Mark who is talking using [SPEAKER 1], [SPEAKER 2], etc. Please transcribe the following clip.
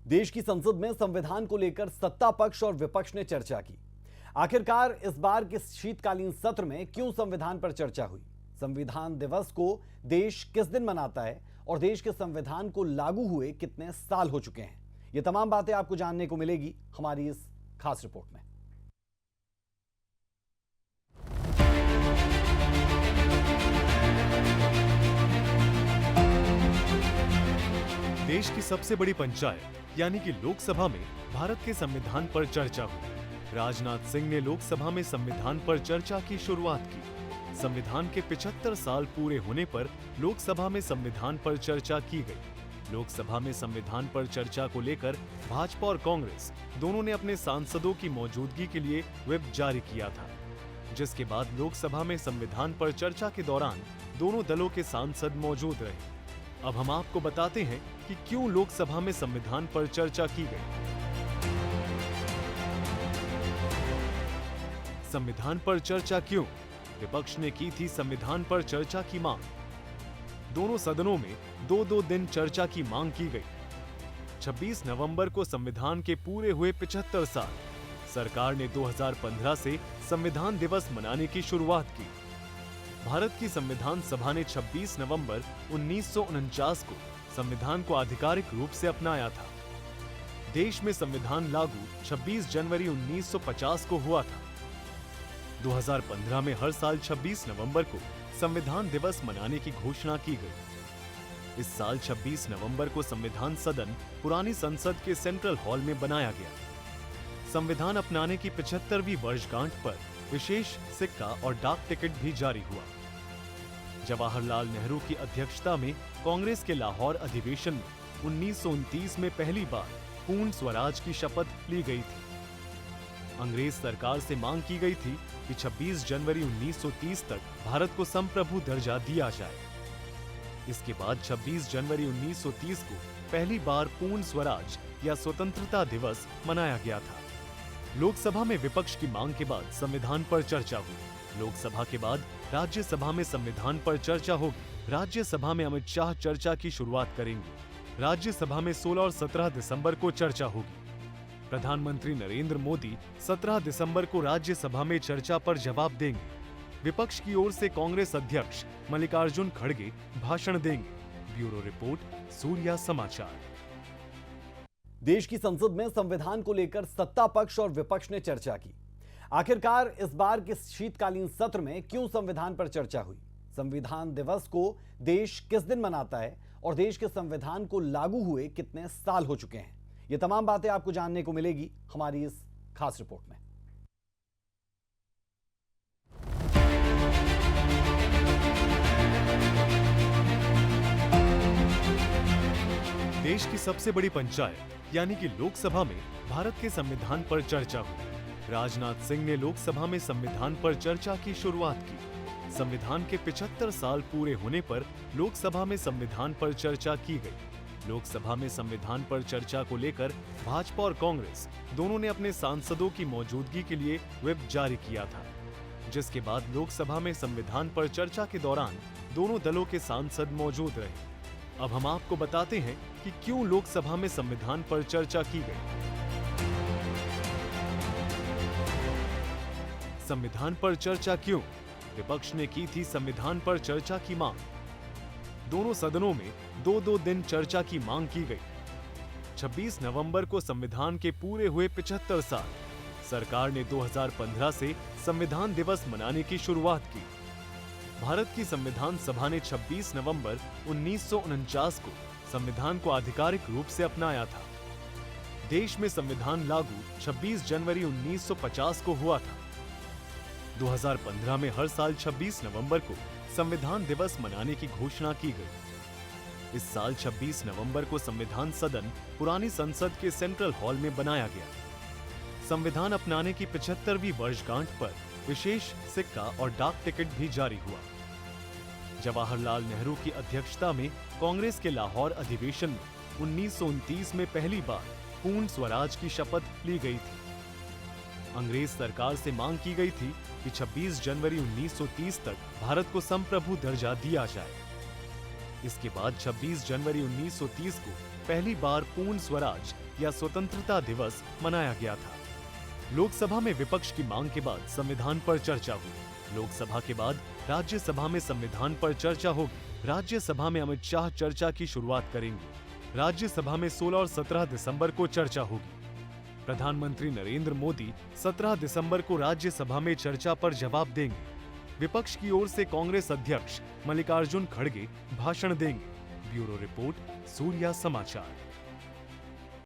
[SPEAKER 1] देश की संसद में संविधान को लेकर सत्ता पक्ष और विपक्ष ने चर्चा की। आखिरकार इस बार के शीतकालीन सत्र में क्यों संविधान पर चर्चा हुई? संविधान दिवस को देश किस दिन मनाता है और देश के संविधान को लागू हुए कितने साल हो चुके हैं? ये तमाम बातें आपको जानने को मिलेगी हमारी इस खास रिपोर्ट में।
[SPEAKER 2] देश की सबसे बड़ी पंचायत यानी कि लोकसभा में भारत के संविधान पर चर्चा हुई। राजनाथ सिंह ने लोकसभा में संविधान पर चर्चा की शुरुआत की। संविधान के 75 साल पूरे होने पर लोकसभा में संविधान पर चर्चा की गई। लोकसभा में संविधान पर चर्चा को लेकर भाजपा और कांग्रेस दोनों ने अपने सांसदों की मौजूदगी के लिए व्हिप जारी किया था, जिसके बाद लोकसभा में संविधान पर चर्चा के दौरान दोनों दलों के सांसद मौजूद रहे। अब हम आपको बताते हैं कि क्यों लोकसभा में संविधान पर चर्चा की गई। संविधान पर चर्चा क्यों? विपक्ष ने की थी संविधान पर चर्चा की मांग। दोनों सदनों में 2-2 दिन चर्चा की मांग की गई। 26 नवंबर को संविधान के पूरे हुए 75 साल। सरकार ने 2015 से संविधान दिवस मनाने की शुरुआत की। भारत की संविधान सभा ने 26 नवंबर 1949 को संविधान को आधिकारिक रूप से अपनाया था। देश में संविधान लागू 26 जनवरी 1950 को हुआ था। 2015 में हर साल 26 नवंबर को संविधान दिवस मनाने की घोषणा की गई। इस साल 26 नवंबर को संविधान सदन पुरानी संसद के सेंट्रल हॉल में बनाया गया। संविधान अपनाने की 75वीं वर्षगांठ पर विशेष सिक्का और डाक टिकट भी जारी हुआ। जवाहरलाल नेहरू की अध्यक्षता में कांग्रेस के लाहौर अधिवेशन में 1929 में पहली बार पूर्ण स्वराज की शपथ ली गई थी। अंग्रेज सरकार से मांग की गई थी कि 26 जनवरी 1930 तक भारत को संप्रभु दर्जा दिया जाए। इसके बाद 26 जनवरी 1930 को पहली बार पूर्ण स्वराज या स्वतंत्रता दिवस मनाया गया था। लोकसभा में विपक्ष की मांग के बाद संविधान पर चर्चा हुई। लोकसभा के बाद राज्यसभा में संविधान पर चर्चा होगी। राज्यसभा में अमित शाह चर्चा की शुरुआत करेंगे। राज्यसभा में 16 और 17 दिसंबर को चर्चा होगी। प्रधानमंत्री नरेंद्र मोदी 17 दिसंबर को राज्यसभा में चर्चा पर जवाब देंगे। विपक्ष की ओर से कांग्रेस अध्यक्ष मल्लिकार्जुन खड़गे भाषण देंगे। ब्यूरो रिपोर्ट, सूर्या समाचार।
[SPEAKER 1] देश की संसद में संविधान को लेकर सत्ता पक्ष और विपक्ष ने चर्चा की। आखिरकार इस बार के शीतकालीन सत्र में क्यों संविधान पर चर्चा हुई? संविधान दिवस को देश किस दिन मनाता है और देश के संविधान को लागू हुए कितने साल हो चुके हैं? ये तमाम बातें आपको जानने को मिलेगी हमारी इस खास रिपोर्ट में।
[SPEAKER 2] देश की सबसे बड़ी पंचायत यानी कि लोकसभा में भारत के संविधान पर चर्चा हुई। राजनाथ सिंह ने लोकसभा में संविधान पर चर्चा की शुरुआत की। संविधान के 75 साल पूरे होने पर लोकसभा में संविधान पर चर्चा की गई। लोकसभा में संविधान पर चर्चा को लेकर भाजपा और कांग्रेस दोनों ने अपने सांसदों की मौजूदगी के लिए व्हिप जारी किया था, जिसके बाद लोकसभा में संविधान पर चर्चा के दौरान दोनों दलों के सांसद मौजूद रहे। अब हम आपको बताते हैं कि क्यों लोकसभा में संविधान पर चर्चा की गई। संविधान पर चर्चा क्यों? विपक्ष ने की थी संविधान पर चर्चा की मांग। दोनों सदनों में 2-2 दिन चर्चा की मांग की गई। 26 नवंबर को संविधान के पूरे हुए 75 साल। सरकार ने 2015 से संविधान दिवस मनाने की शुरुआत की। भारत की संविधान सभा ने 26 नवंबर 1949 को संविधान को आधिकारिक रूप से अपनाया था। देश में संविधान लागू 26 जनवरी 1950 को हुआ था। 2015 में हर साल 26 नवंबर को संविधान दिवस मनाने की घोषणा की गई। इस साल 26 नवंबर को संविधान सदन पुरानी संसद के सेंट्रल हॉल में बनाया गया। संविधान अपनाने की 75वीं वर्षगांठ पर विशेष सिक्का और डाक टिकट भी जारी हुआ। जवाहरलाल नेहरू की अध्यक्षता में कांग्रेस के लाहौर अधिवेशन में 1929 में पहली बार पूर्ण स्वराज की शपथ ली गई थी। अंग्रेज सरकार से मांग की गई थी कि 26 जनवरी 1930 तक भारत को संप्रभु दर्जा दिया जाए। इसके बाद 26 जनवरी 1930 को पहली बार पूर्ण स्वराज या स्वतंत्रता दिवस मनाया गया था। लोकसभा में विपक्ष की मांग के बाद संविधान पर चर्चा हुई। लोकसभा के बाद राज्यसभा में संविधान पर चर्चा होगी। राज्यसभा में अमित शाह चर्चा की शुरुआत करेंगे। राज्यसभा में 16 और 17 दिसंबर को चर्चा होगी। प्रधानमंत्री नरेंद्र मोदी 17 दिसंबर को राज्यसभा में चर्चा पर जवाब देंगे। विपक्ष की ओर से कांग्रेस अध्यक्ष मल्लिकार्जुन खड़गे भाषण देंगे। ब्यूरो रिपोर्ट, सूर्या समाचार।